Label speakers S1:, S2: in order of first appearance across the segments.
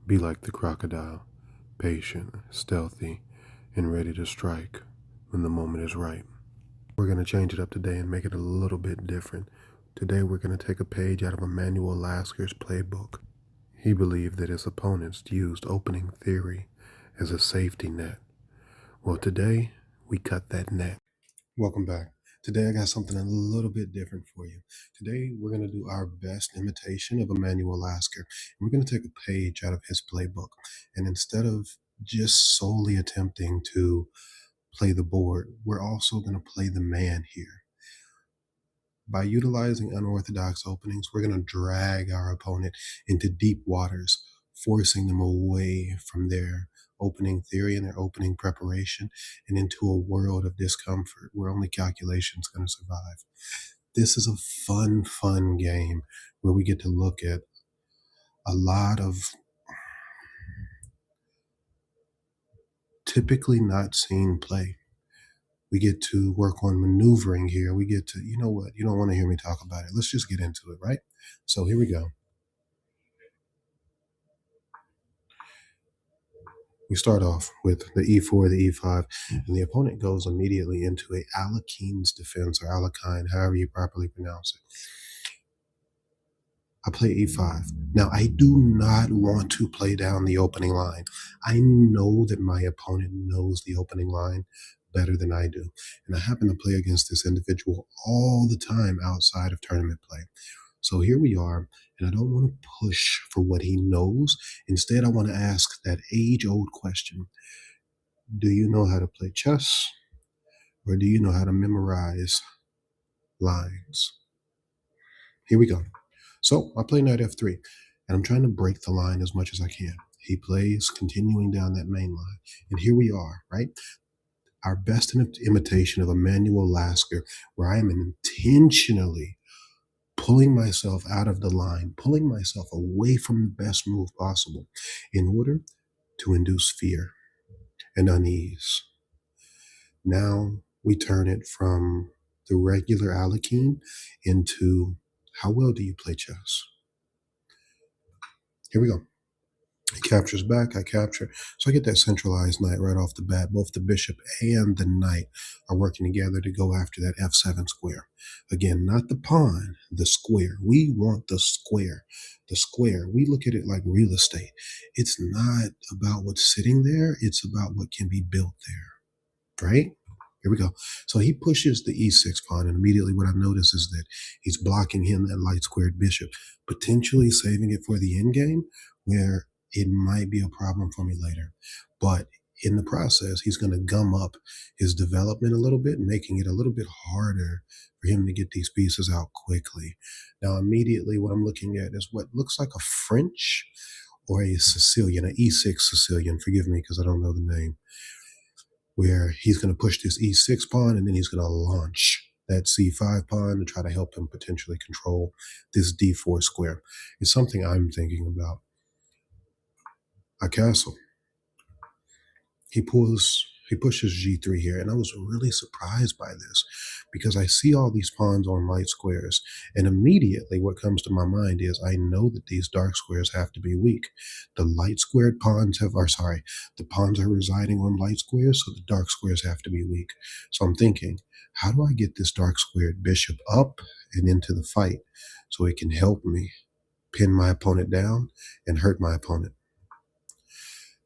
S1: Be like the crocodile, patient, stealthy, and ready to strike when the moment is right. We're going to change it up today and make it a little bit different. Today we're going to take a page out of Emanuel Lasker's playbook. He believed that his opponents used opening theory as a safety net. Well, today we cut that net. Welcome back. Today I got something a little bit different for you. Today we're going to do our best imitation of Emanuel Lasker. We're going to take a page out of his playbook, and instead of just solely attempting to play the board, we're also going to play the man here. By utilizing unorthodox openings, we're going to drag our opponent into deep waters, forcing them away from their opening theory and their opening preparation and into a world of discomfort where only calculation is going to survive. This is a fun game where we get to look at a lot of typically not seen play. We get to work on maneuvering here. We get to, you know what, you don't want to hear me talk about it. Let's just get into it, right? So here we go. We start off with the e4, the e5, and the opponent goes immediately into a Alekine's defense, or Alekine, however you properly pronounce it. I play e5. Now, I do not want to play down the opening line. I know that my opponent knows the opening line better than I do. And I happen to play against this individual all the time outside of tournament play. So here we are, and I don't want to push for what he knows. Instead, I want to ask that age-old question. Do you know how to play chess, or do you know how to memorize lines? Here we go. So I play knight f3, and I'm trying to break the line as much as I can. He plays continuing down that main line. And here we are, right? Our best imitation of Emanuel Lasker, where I am intentionally pulling myself out of the line, pulling myself away from the best move possible in order to induce fear and unease. Now we turn it from the regular Alekine into how well do you play chess? Here we go. He captures back, I capture. So I get that centralized knight right off the bat. Both the bishop and the knight are working together to go after that f7 square. Again, not the pawn, the square. We want the square. The square. We look at it like real estate. It's not about what's sitting there. It's about what can be built there, right? Here we go. So he pushes the e6 pawn, and immediately what I've noticed is that he's blocking him that light squared bishop, potentially saving it for the end game, where it might be a problem for me later. But in the process, he's going to gum up his development a little bit, making it a little bit harder for him to get these pieces out quickly. Now, immediately what I'm looking at is what looks like a French or a Sicilian, an E6 Sicilian, forgive me because I don't know the name, where he's going to push this e6 pawn, and then he's going to launch that c5 pawn to try to help him potentially control this d4 square. It's something I'm thinking about. A castle. He pushes g3 here, and I was really surprised by this because I see all these pawns on light squares, and immediately what comes to my mind is I know that these dark squares have to be weak. The light squared pawns the pawns are residing on light squares, so the dark squares have to be weak. So I'm thinking, how do I get this dark squared bishop up and into the fight so it can help me pin my opponent down and hurt my opponent?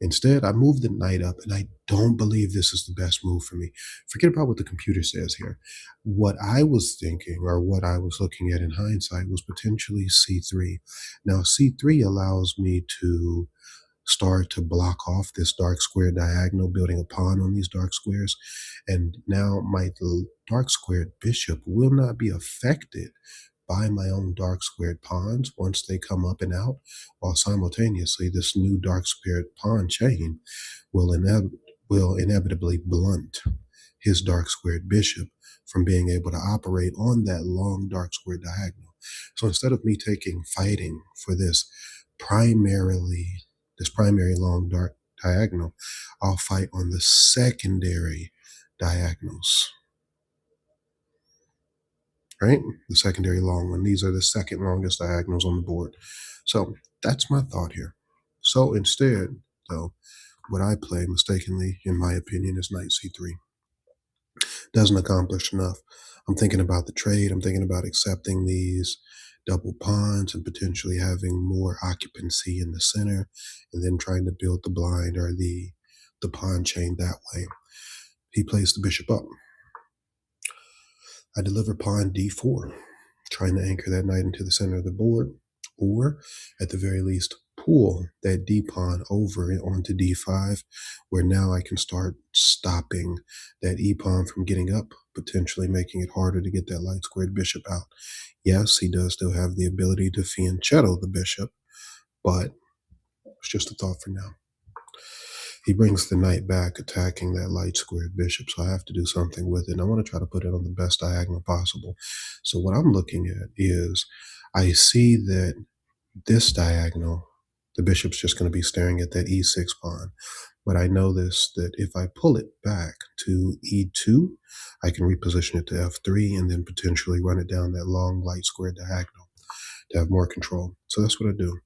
S1: Instead, I move the knight up, and I don't believe this is the best move for me. Forget about what the computer says here. What I was thinking, or what I was looking at in hindsight, was potentially c3. Now, c3 allows me to start to block off this dark square diagonal, building a pawn on these dark squares. And now my dark squared bishop will not be affected by my own dark squared pawns once they come up and out, while simultaneously this new dark squared pawn chain will inevitably blunt his dark squared bishop from being able to operate on that long dark squared diagonal. So instead of me fighting for this primary long dark diagonal, I'll fight on the secondary diagonals. Right? The secondary long one. These are the second longest diagonals on the board. So that's my thought here. So instead, though, what I play mistakenly, in my opinion, is knight c3. Doesn't accomplish enough. I'm thinking about the trade. I'm thinking about accepting these double pawns and potentially having more occupancy in the center, and then trying to build the blind or the pawn chain that way. He plays the bishop up. I deliver pawn d4, trying to anchor that knight into the center of the board, or at the very least, pull that d pawn over onto d5, where now I can start stopping that e pawn from getting up, potentially making it harder to get that light squared bishop out. Yes, he does still have the ability to fianchetto the bishop, but it's just a thought for now. He brings the knight back, attacking that light squared bishop, so I have to do something with it. And I want to try to put it on the best diagonal possible. So what I'm looking at is I see that this diagonal, the bishop's just going to be staring at that e6 pawn. But I notice that if I pull it back to e2, I can reposition it to f3 and then potentially run it down that long light square diagonal to have more control. So that's what I do.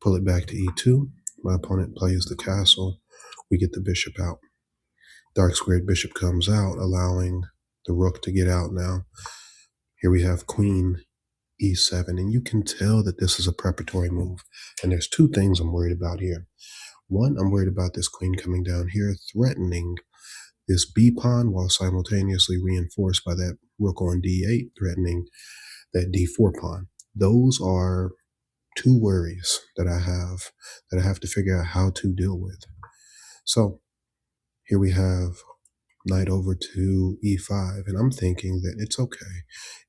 S1: Pull it back to e2. My opponent plays the castle. We get the bishop out. Dark squared bishop comes out, allowing the rook to get out now. Here we have queen e7, and you can tell that this is a preparatory move. And there's two things I'm worried about here. One, I'm worried about this queen coming down here, threatening this b pawn while simultaneously reinforced by that rook on d8, threatening that d4 pawn. Those are two worries that I have to figure out how to deal with. So here we have knight over to e5, and I'm thinking that it's okay.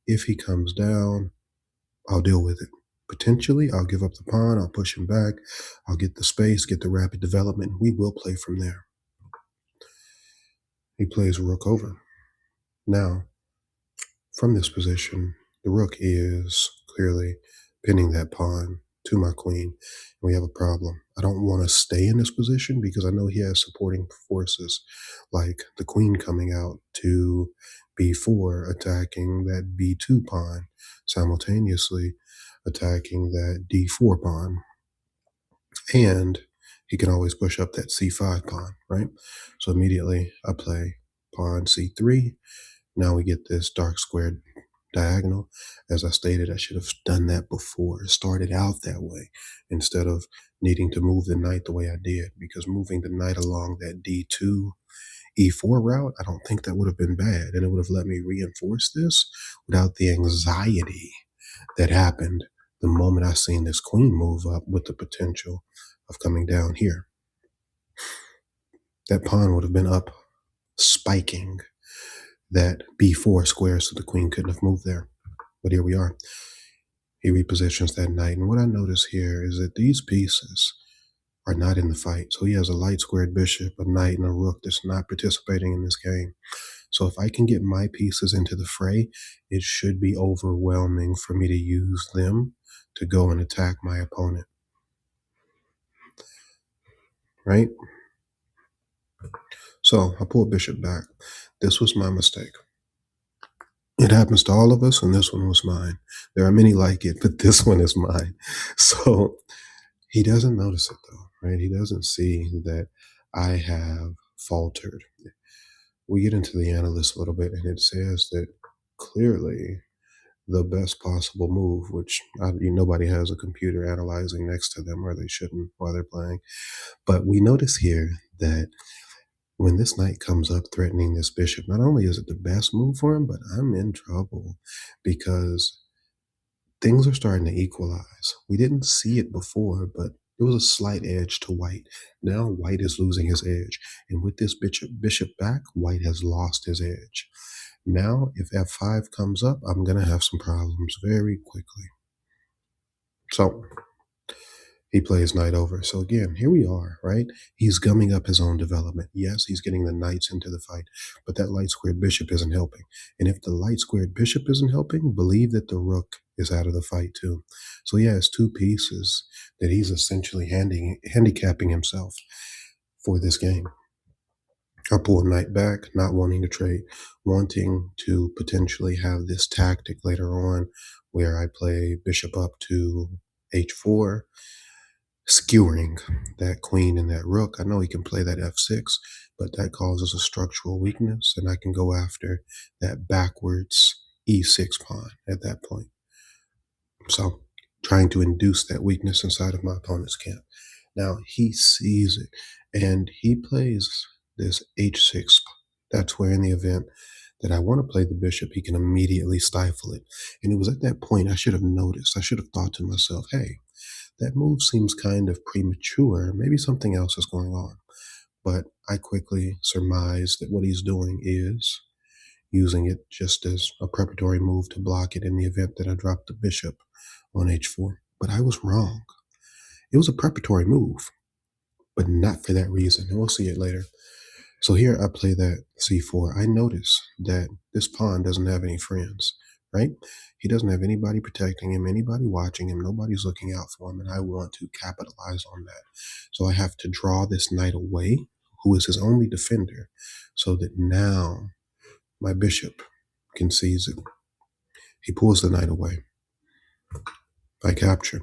S1: If he comes down, I'll deal with it. Potentially, I'll give up the pawn, I'll push him back, I'll get the space, get the rapid development, and we will play from there. He plays rook over. Now, from this position, the rook is clearly pinning that pawn to my queen, and we have a problem. I don't want to stay in this position because I know he has supporting forces like the queen coming out to b4, attacking that b2 pawn, simultaneously attacking that d4 pawn. And he can always push up that c5 pawn, right? So immediately I play pawn c3. Now we get this dark squared diagonal. As I stated, I should have done that before. It started out that way instead of needing to move the knight the way I did, because moving the knight along that d2 e4 route, I don't think that would have been bad, and it would have let me reinforce this without the anxiety that happened the moment I seen this queen move up with the potential of coming down here. That pawn would have been up spiking that b4 square, so the queen couldn't have moved there. But here we are. He repositions that knight, and what I notice here is that these pieces are not in the fight. So he has a light squared bishop, a knight, and a rook that's not participating in this game. So if I can get my pieces into the fray, it should be overwhelming for me to use them to go and attack my opponent. Right? So I pull bishop back. This was my mistake. It happens to all of us, and this one was mine. There are many like it, but this one is mine. So he doesn't notice it, though, right? He doesn't see that I have faltered. We get into the analyst a little bit, and it says that clearly the best possible move, which nobody has a computer analyzing next to them, or they shouldn't while they're playing. But we notice here that when this knight comes up threatening this bishop, not only is it the best move for him, but I'm in trouble because things are starting to equalize. We didn't see it before, but there was a slight edge to white. Now white is losing his edge. And with this bishop back, white has lost his edge. Now, if f5 comes up, I'm going to have some problems very quickly. So he plays knight over. So again, here we are, right? He's gumming up his own development. Yes, he's getting the knights into the fight, but that light squared bishop isn't helping. And if the light squared bishop isn't helping, believe that the rook is out of the fight too. So he has two pieces that he's essentially handicapping himself for this game. I pull knight back, not wanting to trade, wanting to potentially have this tactic later on where I play bishop up to h4, skewering that queen and that rook. I know he can play that f6, but that causes a structural weakness, and I can go after that backwards e6 pawn at that point. So trying to induce that weakness inside of my opponent's camp. Now he sees it and he plays this h6. That's where in the event that I want to play the bishop, he can immediately stifle it. And it was at that point I should have noticed. I should have thought to myself, hey, that move seems kind of premature. Maybe something else is going on. But I quickly surmised that what he's doing is using it just as a preparatory move to block it in the event that I drop the bishop on h4. But I was wrong. It was a preparatory move, but not for that reason. And we'll see it later. So here I play that c4. I notice that this pawn doesn't have any friends, right? He doesn't have anybody protecting him, anybody watching him, nobody's looking out for him, and I want to capitalize on that. So I have to draw this knight away, who is his only defender, so that now my bishop can seize it. He pulls the knight away. I capture.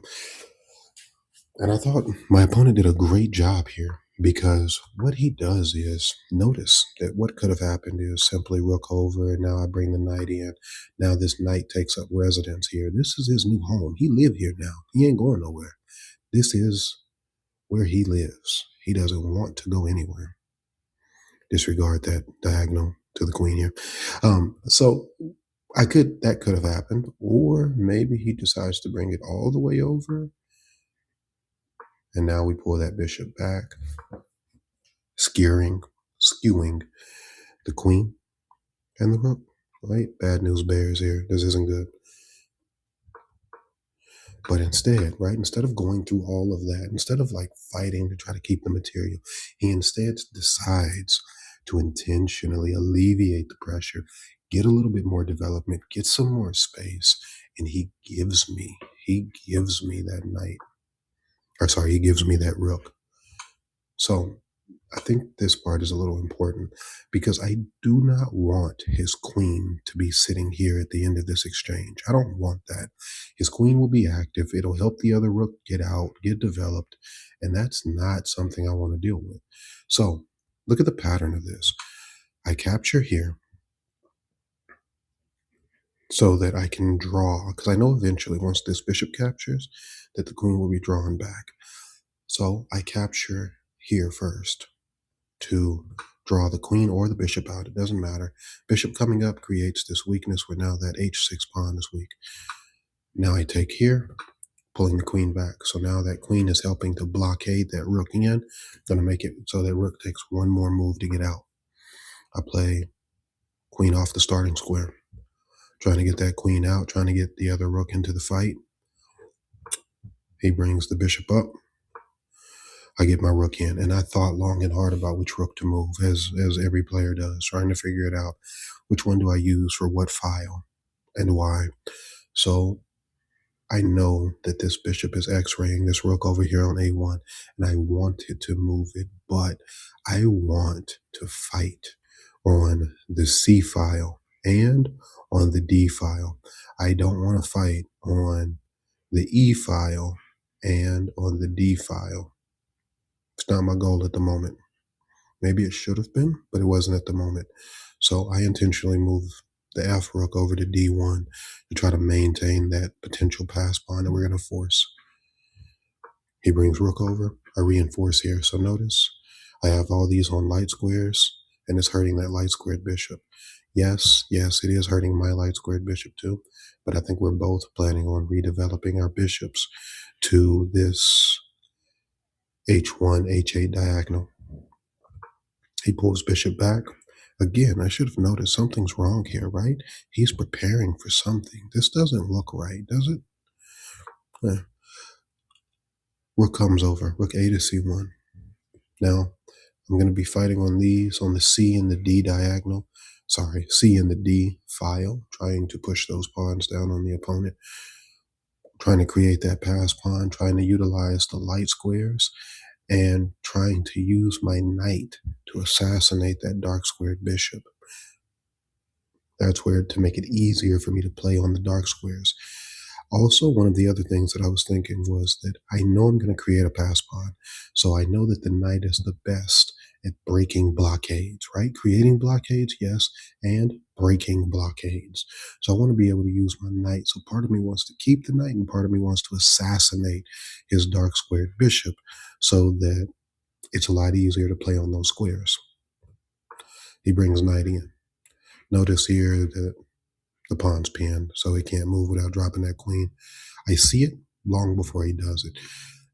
S1: And I thought my opponent did a great job here, because what he does is notice that what could have happened is simply rook over, and now I bring the knight in. Now this knight takes up residence here. This is his new home. He live here now. He ain't going nowhere. This is where he lives. He doesn't want to go anywhere. Disregard that diagonal to the queen here. So that could have happened, or maybe he decides to bring it all the way over. And now we pull that bishop back, skewing the queen and the rook, right? Bad news bears here. This isn't good. But instead, right, instead of going through all of that, instead of like fighting to try to keep the material, he instead decides to intentionally alleviate the pressure, get a little bit more development, get some more space, and he gives me that knight. Or sorry, he gives me that rook. So I think this part is a little important, because I do not want his queen to be sitting here at the end of this exchange. I don't want that. His queen will be active. It'll help the other rook get out, get developed, and that's not something I want to deal with. So look at the pattern of this. I capture here so that I can draw, because I know eventually once this bishop captures that the queen will be drawn back. So I capture here first to draw the queen or the bishop out. It doesn't matter. Bishop coming up creates this weakness where now that h6 pawn is weak. Now I take here, pulling the queen back. So now that queen is helping to blockade that rook in. Going to make it so that rook takes one more move to get out. I play queen off the starting square, trying to get that queen out, trying to get the other rook into the fight. He brings the bishop up. I get my rook in, and I thought long and hard about which rook to move, as every player does, trying to figure it out. Which one do I use for what file and why? So I know that this bishop is x-raying this rook over here on a1, and I wanted to move it, but I want to fight on the c file and on the d file. I don't want to fight on the e file and on the d file. It's not my goal at the moment. Maybe it should have been, but it wasn't at the moment. So I intentionally moved the F rook over to D1 to try to maintain that potential pass pawn that we're going to force. He brings rook over. I reinforce here. So notice I have all these on light squares, and it's hurting that light squared bishop. Yes, it is hurting my light squared bishop too, but I think we're both planning on redeveloping our bishops to this h1, h8 diagonal. He pulls bishop back. Again, I should have noticed something's wrong here, right? He's preparing for something. This doesn't look right, does it? Yeah. Rook comes over. Rook a to c1. Now, I'm going to be fighting on these, on the C and the D diagonal. Sorry, C and the D file, trying to push those pawns down on the opponent. Trying to create that pass pawn, trying to utilize the light squares, and trying to use my knight to assassinate that dark squared bishop. That's where, to make it easier for me to play on the dark squares. Also, one of the other things that I was thinking was that I know I'm going to create a pass pawn. So I know that the knight is the best at breaking blockades, right? Creating blockades, yes, and breaking blockades. So I want to be able to use my knight. So part of me wants to keep the knight and part of me wants to assassinate his dark squared bishop so that it's a lot easier to play on those squares. He brings knight in. Notice here that the pawn's pinned, so he can't move without dropping that queen. I see it long before he does it.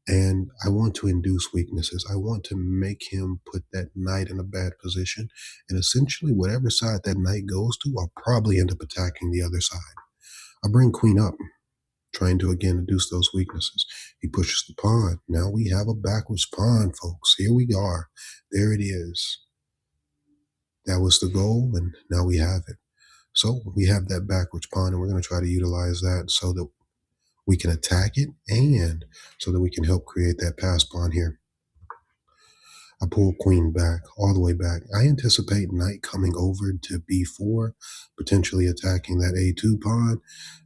S1: And I want to induce weaknesses. I want to make him put that knight in a bad position. And essentially, whatever side that knight goes to, I'll probably end up attacking the other side. I bring queen up, trying to again induce those weaknesses. He pushes the pawn. Now we have a backwards pawn, folks. Here we are. There it is. That was the goal, and now we have it. So we have that backwards pawn, and we're going to try to utilize that so that we can attack it and so that we can help create that pass pawn here. I pull queen back, all the way back. I anticipate knight coming over to b4, potentially attacking that a2 pawn.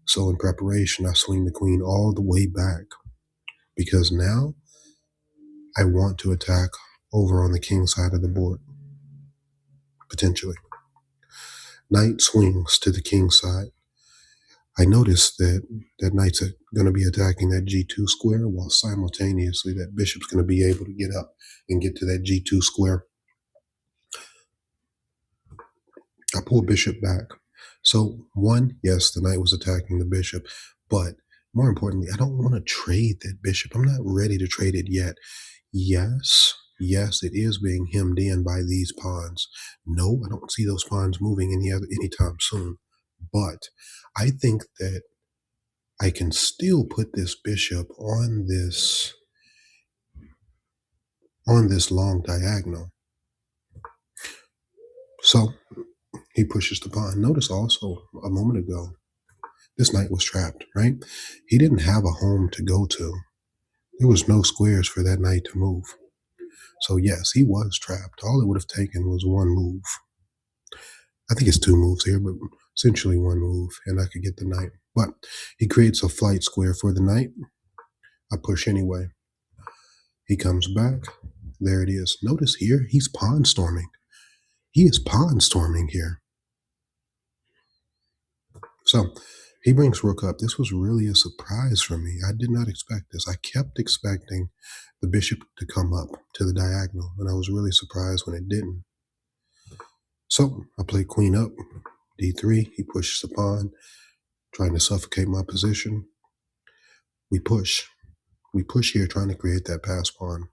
S1: So in preparation, I swing the queen all the way back because now I want to attack over on the king side of the board, potentially. Knight swings to the king side. I notice that knight's going to be attacking that g2 square while simultaneously that bishop's going to be able to get up and get to that g2 square. I pull bishop back. So one, yes, the knight was attacking the bishop, but more importantly, I don't want to trade that bishop. I'm not ready to trade it yet. Yes, it is being hemmed in by these pawns. No, I don't see those pawns moving anytime soon. But I think that I can still put this bishop on this long diagonal. So he pushes the pawn. Notice also a moment ago, this knight was trapped, right? He didn't have a home to go to. There was no squares for that knight to move. So yes, he was trapped. All it would have taken was one move. I think it's two moves here, but essentially one move, and I could get the knight. But he creates a flight square for the knight. I push anyway. He comes back. There it is. Notice here, he's pawn storming. He is pawn storming here. So he brings rook up. This was really a surprise for me. I did not expect this. I kept expecting the bishop to come up to the diagonal, and I was really surprised when it didn't. So I play queen up, d3. He pushes the pawn, trying to suffocate my position. We push. We push here, trying to create that pass pawn,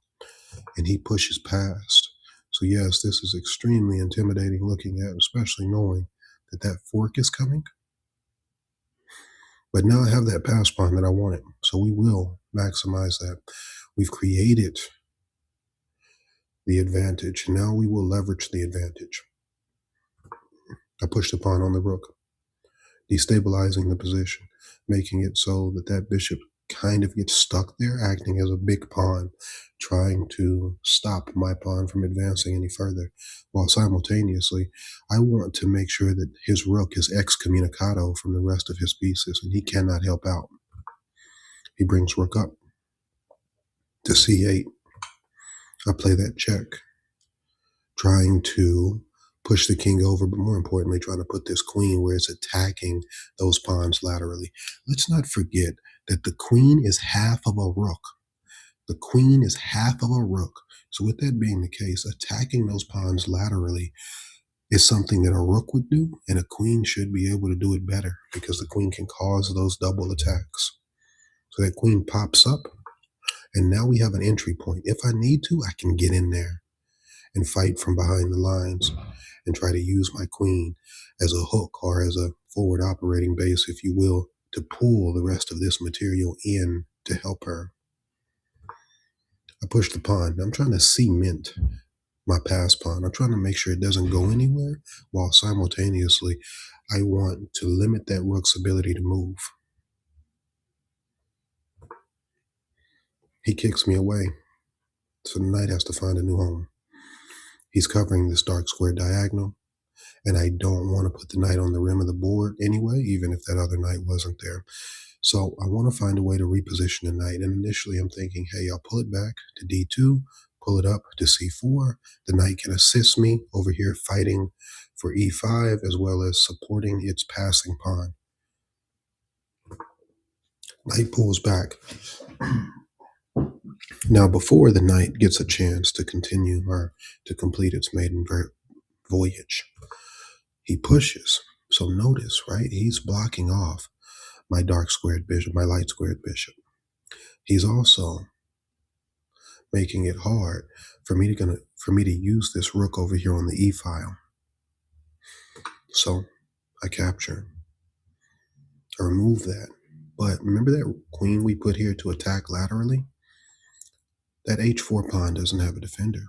S1: and he pushes past. So yes, this is extremely intimidating looking at, especially knowing that that fork is coming. But now I have that pass pawn that I wanted, so we will maximize that. We've created the advantage. Now we will leverage the advantage. I push the pawn on the rook, destabilizing the position, making it so that that bishop kind of gets stuck there, acting as a big pawn, trying to stop my pawn from advancing any further, while simultaneously I want to make sure that his rook is excommunicado from the rest of his pieces and he cannot help out. He brings rook up to c8. I play that check, trying to push the king over, but more importantly, trying to put this queen where it's attacking those pawns laterally. Let's not forget that the queen is half of a rook. The queen is half of a rook. So with that being the case, attacking those pawns laterally is something that a rook would do, and a queen should be able to do it better because the queen can cause those double attacks. So that queen pops up, and now we have an entry point. If I need to, I can get in there and fight from behind the lines and try to use my queen as a hook or as a forward operating base, if you will, to pull the rest of this material in to help her. I push the pawn. I'm trying to cement my pass pawn. I'm trying to make sure it doesn't go anywhere, while simultaneously I want to limit that rook's ability to move. He kicks me away, so the knight has to find a new home. He's covering this dark square diagonal, and I don't want to put the knight on the rim of the board anyway, even if that other knight wasn't there. So I want to find a way to reposition the knight. And initially I'm thinking, hey, I'll pull it back to D2, pull it up to C4. The knight can assist me over here fighting for E5 as well as supporting its passing pawn. Knight pulls back. Now, before the knight gets a chance to continue or to complete its maiden voyage, he pushes. So notice, right? He's blocking off my dark squared bishop, my light squared bishop. He's also making it hard for me to use this rook over here on the E file. So I capture. I remove that. But remember that queen we put here to attack laterally? That H4 pawn doesn't have a defender.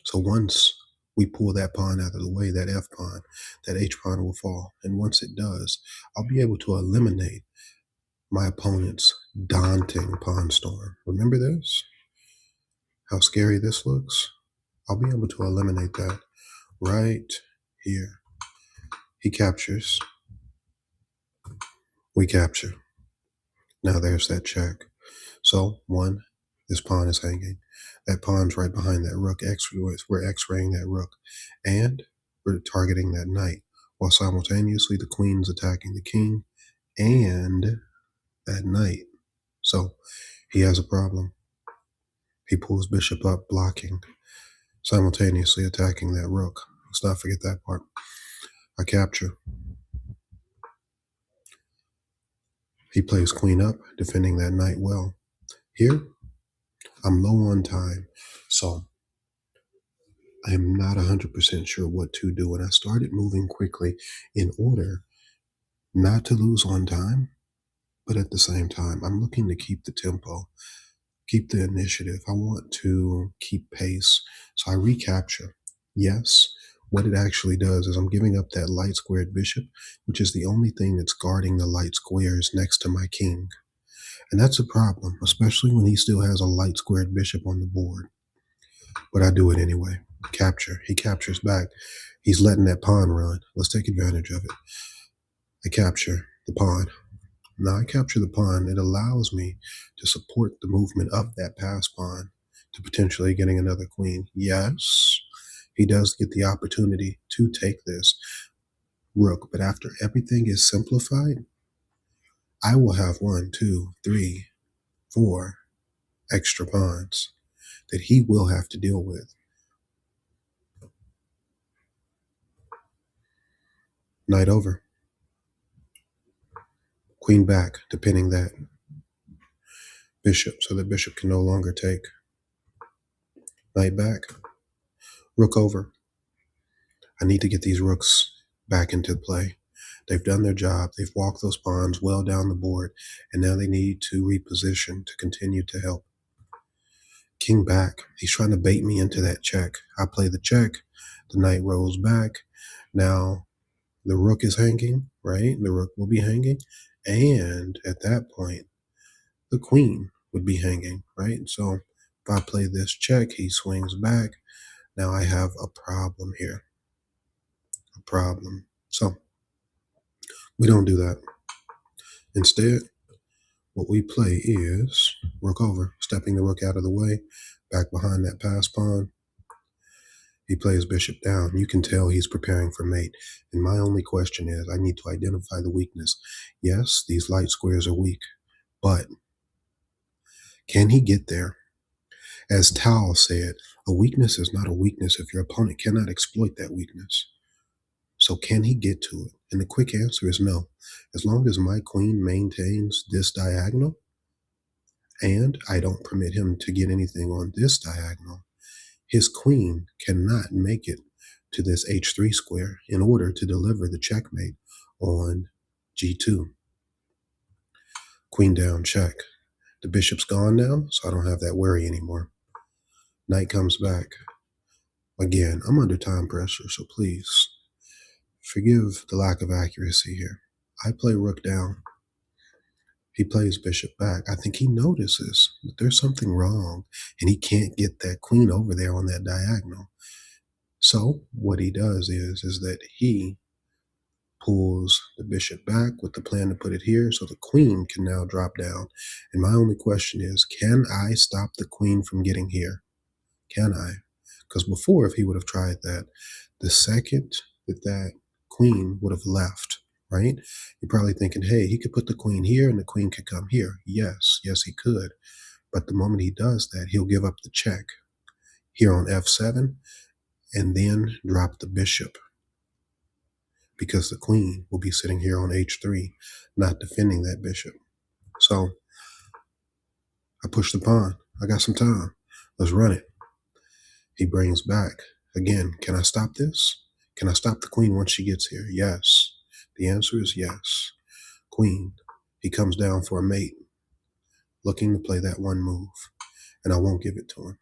S1: So once we pull that pawn out of the way, that F pawn, that H pawn will fall. And once it does, I'll be able to eliminate my opponent's daunting pawn storm. Remember this? How scary this looks? I'll be able to eliminate that right here. He captures. We capture. Now there's that check. So one, this pawn is hanging. That pawn's right behind that rook. We're x-raying that rook. And we're targeting that knight, while simultaneously the queen's attacking the king and that knight. So he has a problem. He pulls bishop up, blocking, simultaneously attacking that rook. Let's not forget that part. I capture. He plays queen up, defending that knight well. Here, I'm low on time, so I am not 100% sure what to do. And I started moving quickly in order not to lose on time, but at the same time, I'm looking to keep the tempo, keep the initiative. I want to keep pace. So I recapture. Yes, what it actually does is I'm giving up that light squared bishop, which is the only thing that's guarding the light squares next to my king. And that's a problem, especially when he still has a light squared bishop on the board. But I do it anyway. Capture. He captures back. He's letting that pawn run. Let's take advantage of it. I capture the pawn. Now I capture the pawn. It allows me to support the movement of that pass pawn to potentially getting another queen. Yes, he does get the opportunity to take this rook, but after everything is simplified, I will have 1, 2, 3, 4 extra pawns that he will have to deal with. Knight over. Queen back, depending that bishop, so the bishop can no longer take. Knight back. Rook over. I need to get these rooks back into play. They've done their job. They've walked those pawns well down the board, and now they need to reposition to continue to help. King back. He's trying to bait me into that check. I play the check. The knight rolls back. Now the rook is hanging, right? The rook will be hanging. And at that point, the queen would be hanging, right? So if I play this check, he swings back. Now I have a problem here. A problem. So we don't do that. Instead, what we play is rook over, stepping the rook out of the way, back behind that pass pawn. He plays bishop down. You can tell he's preparing for mate. And my only question is, I need to identify the weakness. Yes, these light squares are weak, but can he get there? As Tal said, a weakness is not a weakness if your opponent cannot exploit that weakness. So can he get to it? And the quick answer is no. As long as my queen maintains this diagonal, and I don't permit him to get anything on this diagonal, his queen cannot make it to this h3 square in order to deliver the checkmate on g2. Queen down, check. The bishop's gone now, so I don't have that worry anymore. Knight comes back. Again, I'm under time pressure, so please forgive the lack of accuracy here. I play rook down. He plays bishop back. I think he notices that there's something wrong and he can't get that queen over there on that diagonal. So what he does is that he pulls the bishop back with the plan to put it here, so the queen can now drop down. And my only question is, can I stop the queen from getting here? Can I? Because before, if he would have tried that, the second that queen would have left, right? You're probably thinking, hey, he could put the queen here and the queen could come here. Yes, he could. But the moment he does that, he'll give up the check here on f7 and then drop the bishop, because the queen will be sitting here on h3, not defending that bishop. So I push the pawn. I got some time. Let's run it. He brings back. Again, can I stop this? Can I stop the queen once she gets here? Yes. The answer is yes. Queen. He comes down for a mate, looking to play that one move, and I won't give it to him.